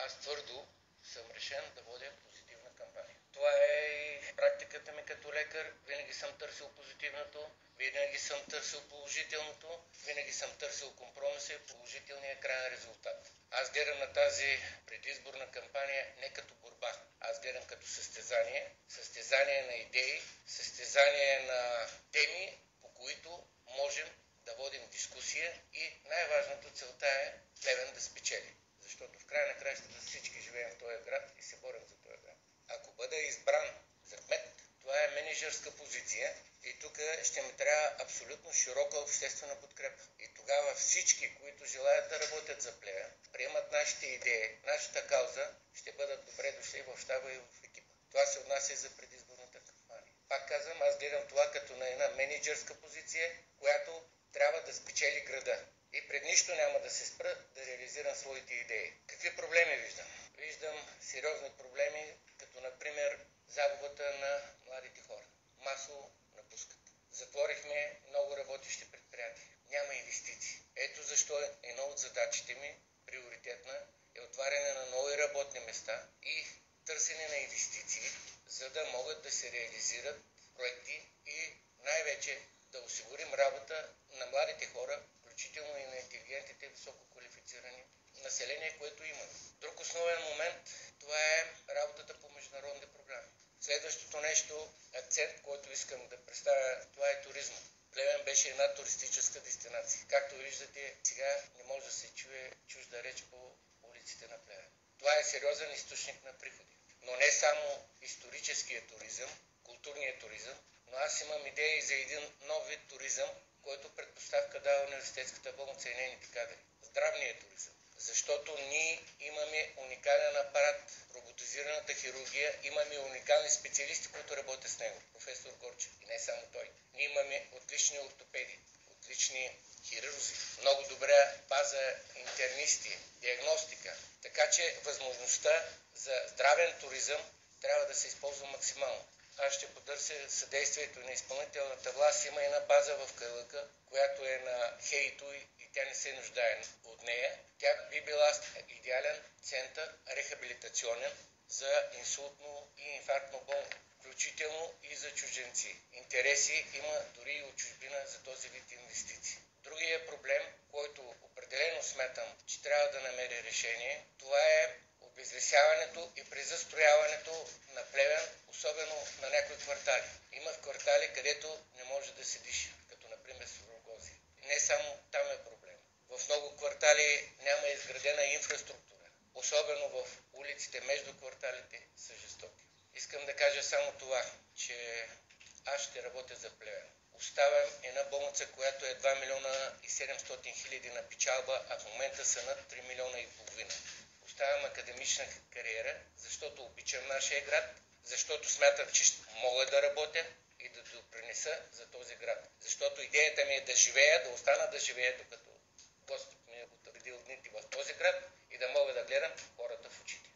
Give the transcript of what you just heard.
Аз твърдо съм решен да водя позитивна кампания. Това е и практиката ми като лекар. Винаги съм търсил позитивното, винаги съм търсил положителното, винаги съм търсил компромиса и положителния крайен резултат. Аз гледам на тази предизборна кампания не като борба, аз гледам като състезание. Състезание на идеи, състезание на теми, по които можем да водим дискусия и най-важната целта е Плевен да спечели. Защото в края на краищата всички живеем в този град и се борим за този град. Ако бъда избран за кмет, това е мениджърска позиция и тук ще ми трябва абсолютно широка обществена подкрепа. И тогава всички, които желаят да работят за Плевен, приемат нашите идеи, нашата кауза, ще бъдат добре дошли в щаба и в екипа. Това се отнася и за предизборната кампания. Пак казвам, аз гледам това като на една мениджърска позиция, която трябва да спечели града. И пред нищо няма да се спра да реализирам своите идеи. Какви проблеми виждам? Виждам сериозни проблеми, като например загубата на младите хора. Масово напускат. Затворихме много работещи предприятия. Няма инвестиции. Ето защо една от задачите ми, приоритетна, е отваряне на нови работни места и търсене на инвестиции, за да могат да се реализират проекти и най-вече да осигурим работа на младите хора, включително и на интелигентните, висококвалифицирани население, което има. Друг основен момент, това е работата по международните програми. Следващото нещо, акцент, който искам да представя, това е туризма. Плевен беше една туристическа дестинация. Както виждате, сега не може да се чуе чужда реч по улиците на Плевен. Това е сериозен източник на приходи. Но не само историческия туризъм, културния туризъм, но аз имам идеи за един нов вид туризъм, който предпоставка дава университетската болница и нейните кадри. Здравният туризъм. Защото ние имаме уникален апарат, роботизираната хирургия, имаме уникални специалисти, които работят с него. Професор Горчев. И не само той. Ние имаме отлични ортопеди, отлични хирурзи, много добра база интернисти, диагностика. Така че възможността за здравен туризъм трябва да се използва максимално. Аз ще потърся съдействието на изпълнителната власт. Има една база в Кайлъка, която е на ХЕИТО и тя не се нуждае от нея. Тя би била идеален център, рехабилитационен за инсултно и инфарктно болни, включително и за чужденци. Интереси има дори и от чужбина за този вид инвестиции. Другия проблем, който определено смятам, че трябва да намери решение, това е обезлесяването и презастрояването на Плевен, особено на някои квартали. Има квартали, където не може да се диша, като например Сурогозия. Не само там е проблем. В много квартали няма изградена инфраструктура, особено в улиците между кварталите са жестоки. Искам да кажа само това, че аз ще работя за Плевен. Оставям една болница, която е 2 милиона и 700 хиляди на печалба, а в момента са над 3 милиона и половина. Оставям академична кариера, защото обичам нашия град, защото смятам, че мога да работя и да допринеса за този град. Защото идеята ми е да живея, да остана да живея, докато Господ ми е отредил дните в този град и да мога да гледам хората в очите.